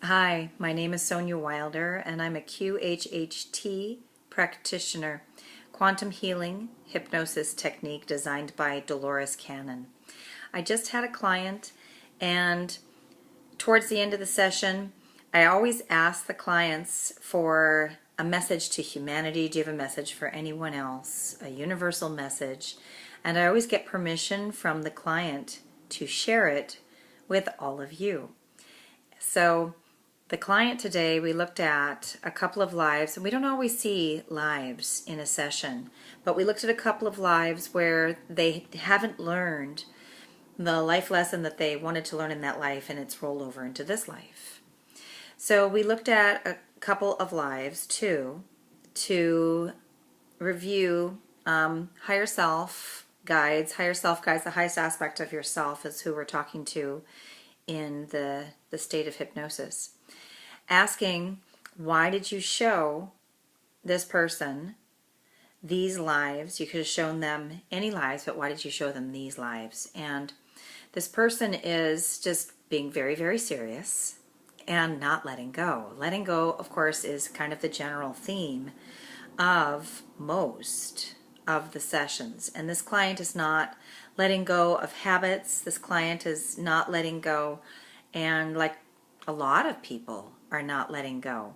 Hi, my name is Sonya Wilder, and I'm a QHHT practitioner, quantum healing hypnosis technique designed by Dolores Cannon. I just had a client, and towards the end of the session, I always ask the clients for a message to humanity. Do you have a message for anyone else? A universal message. And I always get permission from the client to share it with all of you. So the client today, we looked at a couple of lives, and we don't always see lives in a session, but we looked at a couple of lives where they haven't learned the life lesson that they wanted to learn in that life, and it's rolled over into this life. So we looked at a couple of lives too to review higher self guides. Higher self guides, the highest aspect of yourself, is who we're talking to in the state of hypnosis. Asking, why did you show this person these lives? You could have shown them any lives, but why did you show them these lives? And this person is just being very, very serious and not letting go. Letting go, of course, is kind of the general theme of most of the sessions. And this client is not letting go of habits. This client is not letting go, and like a lot of people are not letting go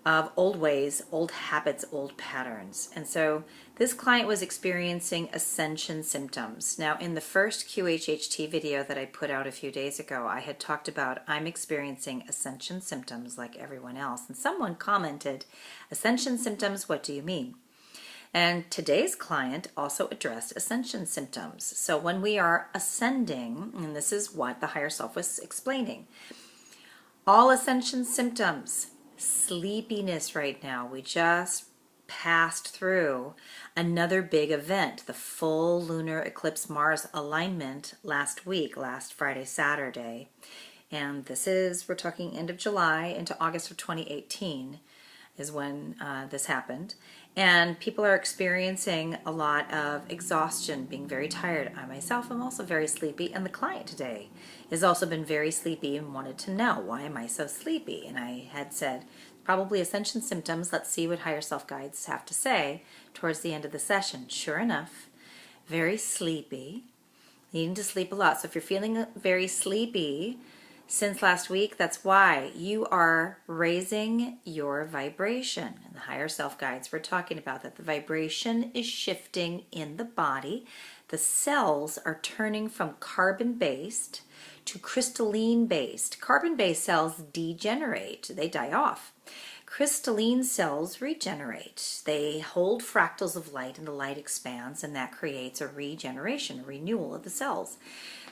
of old ways, old habits, old patterns. And so this client was experiencing ascension symptoms. Now, in the first QHHT video that I put out a few days ago, I had talked about I'm experiencing ascension symptoms like everyone else. And someone commented, ascension symptoms, what do you mean? And today's client also addressed ascension symptoms. So when we are ascending, and this is what the higher self was explaining, all ascension symptoms, sleepiness right now. We just passed through another big event, the full lunar eclipse Mars alignment last week, last Friday, Saturday. And we're talking end of July into August of 2018 is when this happened. And people are experiencing a lot of exhaustion, being very tired. I myself am also very sleepy, and the client today has also been very sleepy and wanted to know, why am I so sleepy? And I had said, probably ascension symptoms. Let's see what higher self guides have to say towards the end of the session. Sure enough, very sleepy, needing to sleep a lot. So if you're feeling very sleepy since last week, that's why you are raising your vibration. And the higher self guides were talking about that. The vibration is shifting in the body. The cells are turning from carbon-based to crystalline-based. Carbon-based cells degenerate. They die off. Crystalline cells regenerate. They hold fractals of light, and the light expands, and that creates a regeneration, a renewal of the cells.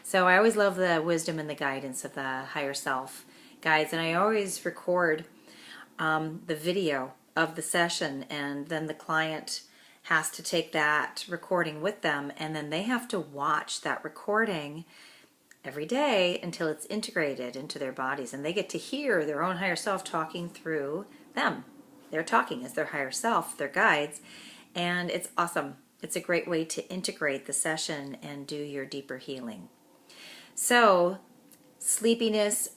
So I always love the wisdom and the guidance of the higher self guides, and I always record the video of the session, and then the client has to take that recording with them, and then they have to watch that recording every day until it's integrated into their bodies, and they get to hear their own higher self talking through them. They're talking as their higher self, their guides, and it's awesome. It's a great way to integrate the session and do your deeper healing. So, sleepiness,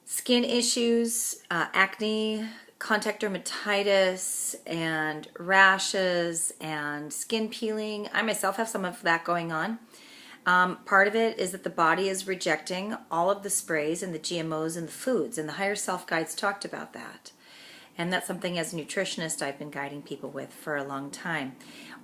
skin issues, acne, contact dermatitis, and rashes, and skin peeling. I myself have some of that going on. Part of it is that the body is rejecting all of the sprays and the GMOs and the foods, and the higher self guides talked about that. And that's something as a nutritionist I've been guiding people with for a long time.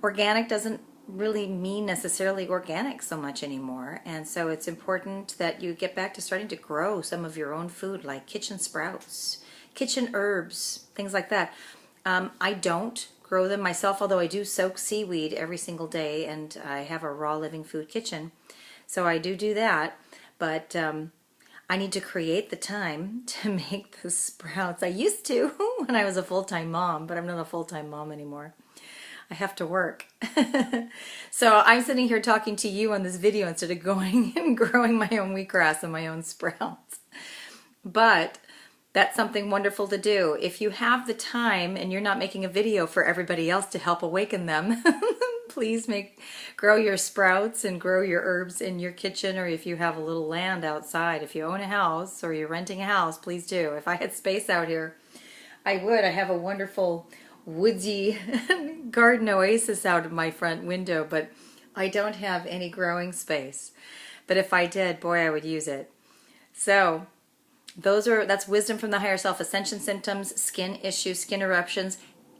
Organic doesn't really mean necessarily organic so much anymore, and so it's important that you get back to starting to grow some of your own food, like kitchen sprouts, kitchen herbs, things like that. I don't grow them myself, although I do soak seaweed every single day, and I have a raw living food kitchen, so I do that, but I need to create the time to make the sprouts. I used to when I was a full-time mom, but I'm not a full-time mom anymore. I have to work. So I'm sitting here talking to you on this video instead of going and growing my own wheatgrass and my own sprouts. But that's something wonderful to do. If you have the time and you're not making a video for everybody else to help awaken them, Please grow your sprouts and grow your herbs in your kitchen, or if you have a little land outside. If you own a house or you're renting a house, please do. If I had space out here, I would. I have a wonderful woodsy garden oasis out of my front window, but I don't have any growing space. But if I did, boy, I would use it. So that's wisdom from the higher self. Ascension symptoms, skin issues, skin eruptions,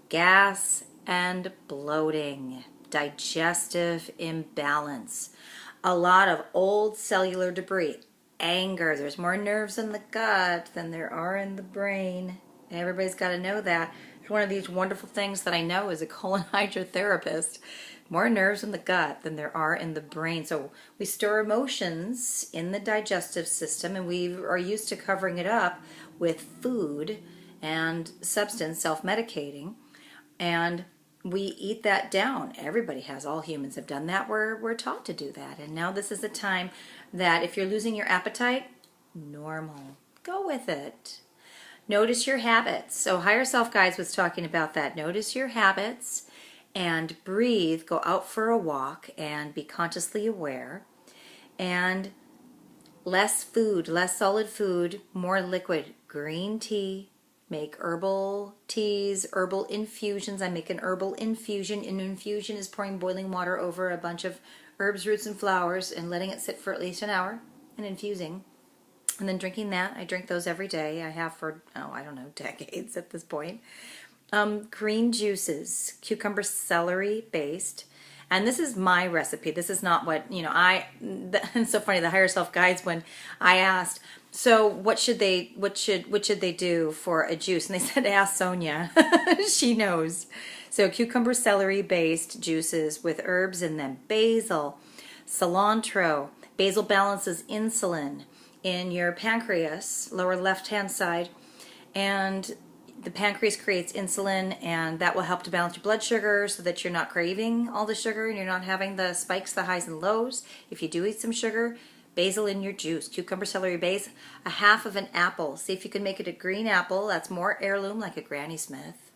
gas and bloating, digestive imbalance, a lot of old cellular debris, anger. There's more nerves in the gut than there are in the brain. Everybody's got to know that. It's one of these wonderful things that I know as a colon hydrotherapist. More nerves in the gut than there are in the brain. So we store emotions in the digestive system, and we are used to covering it up with food and substance, self-medicating, and we eat that down. Everybody has, all humans have done that. We're taught to do that. And now this is a time that if you're losing your appetite, normal. Go with it. Notice your habits. So Higher Self Guides was talking about that. Notice your habits and breathe. Go out for a walk and be consciously aware. And less food, less solid food, more liquid. Green tea. Make herbal teas, herbal infusions. I make an herbal infusion. An infusion is pouring boiling water over a bunch of herbs, roots, and flowers and letting it sit for at least an hour and infusing. And then drinking that. I drink those every day. I have for, I don't know, decades at this point. Green juices, cucumber, celery based. And this is my recipe. This is not what, it's so funny, the Higher Self Guides, when I asked, so what should they do for a juice? And they said, ask Sonya. She knows. So cucumber, celery based juices with herbs in them. Basil, cilantro. Basil balances insulin in your pancreas, lower left-hand side, and the pancreas creates insulin, and that will help to balance your blood sugar so that you're not craving all the sugar and you're not having the spikes, the highs and lows. If you do eat some sugar, basil in your juice, cucumber, celery, basil, a half of an apple. See if you can make it a green apple. That's more heirloom, like a Granny Smith.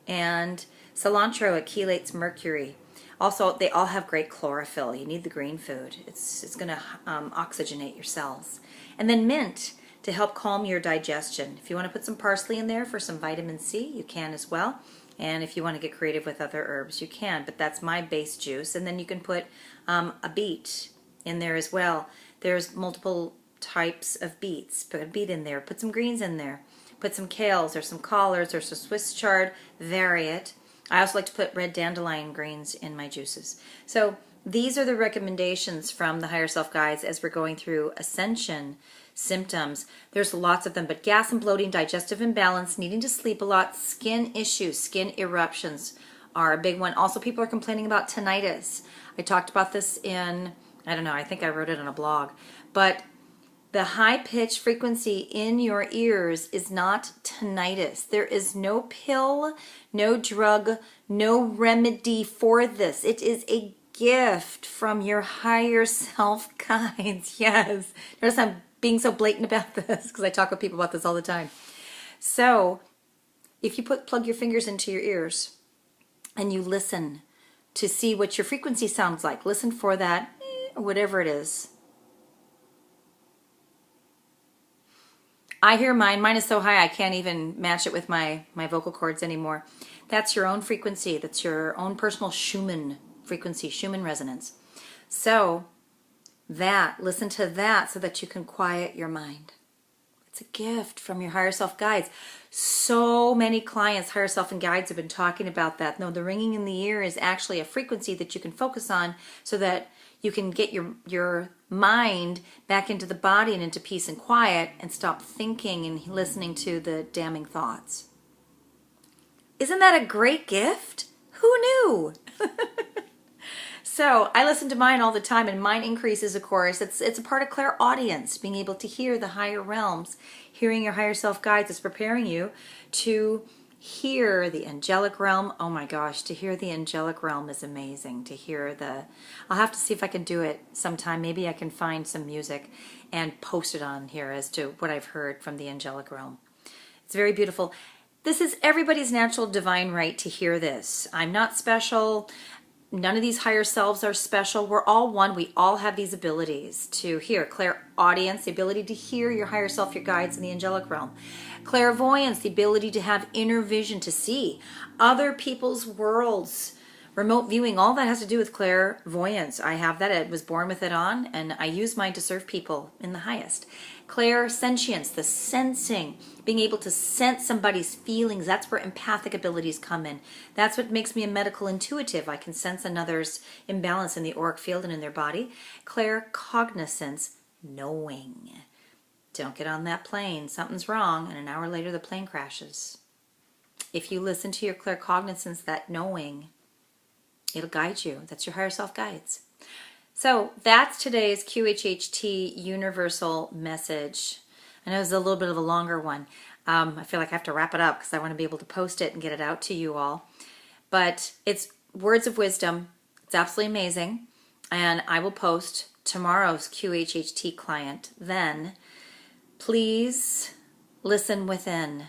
And cilantro, it chelates mercury. Also, they all have great chlorophyll. You need the green food. It's going to oxygenate your cells. And then mint to help calm your digestion. If you want to put some parsley in there for some vitamin C, you can as well. And if you want to get creative with other herbs, you can. But that's my base juice. And then you can put a beet in there as well. There's multiple types of beets. Put a beet in there. Put some greens in there. Put some kales or some collards or some Swiss chard. Vary it. I also like to put red dandelion greens in my juices. So these are the recommendations from the Higher Self Guides as we're going through Ascension Symptoms. There's lots of them, but gas and bloating, digestive imbalance, needing to sleep a lot, skin issues, skin eruptions are a big one. Also, people are complaining about tinnitus. I talked about this in, I don't know, I think I wrote it on a blog, but the high-pitched frequency in your ears is not tinnitus. There is no pill, no drug, no remedy for this. It is a gift from your higher self guides. Yes. Notice I'm being so blatant about this because I talk with people about this all the time. So if you plug your fingers into your ears and you listen to see what your frequency sounds like, listen for that, or whatever it is. I hear mine. Mine is so high I can't even match it with my vocal cords anymore. That's your own frequency. That's your own personal Schumann frequency, Schumann resonance. So listen to that so that you can quiet your mind. It's a gift from your higher self guides. So many clients, higher self and guides, have been talking about that. No, the ringing in the ear is actually a frequency that you can focus on so that you can get your mind back into the body and into peace and quiet and stop thinking and listening to the damning thoughts. Isn't that a great gift? Who knew? So I listen to mine all the time, and mine increases, of course. It's a part of clairaudience, being able to hear the higher realms. Hearing your higher self guides is preparing you to hear the angelic realm. Oh my gosh, to hear the angelic realm is amazing. To hear I'll have to see if I can do it sometime. Maybe I can find some music and post it on here as to what I've heard from the angelic realm. It's very beautiful. This is everybody's natural divine right to hear this. I'm not special. None of these higher selves are special. We're all one. We all have these abilities to hear. Clairaudience, the ability to hear your higher self, your guides in the angelic realm. Clairvoyance, the ability to have inner vision, to see other people's worlds. Remote viewing, all that has to do with clairvoyance. I have that. I was born with it on, and I use mine to serve people in the highest. Clairsentience, the sensing, being able to sense somebody's feelings. That's where empathic abilities come in. That's what makes me a medical intuitive. I can sense another's imbalance in the auric field and in their body. Claircognizance, knowing. Don't get on that plane. Something's wrong, and an hour later the plane crashes. If you listen to your claircognizance, that knowing, it'll guide you. That's your higher self guides. So that's today's QHHT universal message. I know it's a little bit of a longer one. I feel like I have to wrap it up because I want to be able to post it and get it out to you all. But it's words of wisdom. It's absolutely amazing. And I will post tomorrow's QHHT client then. Please listen within.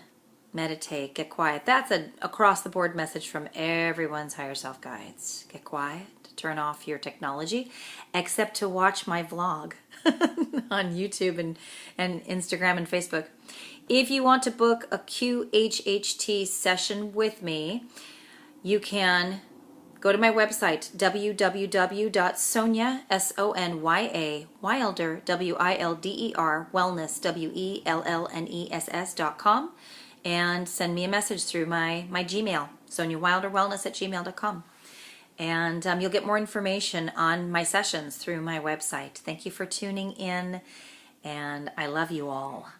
Meditate, get quiet. That's an across-the-board message from everyone's higher self guides. Get quiet, turn off your technology, except to watch my vlog on YouTube and Instagram and Facebook. If you want to book a QHHT session with me, you can go to my website, www.sonya, S-O-N-Y-A, Wilder, W-I-L-D-E-R, wellness, W-E-L-L-N-E-S-S.com. And send me a message through my Gmail, SonyaWilderWellness@gmail.com. And you'll get more information on my sessions through my website. Thank you for tuning in, and I love you all.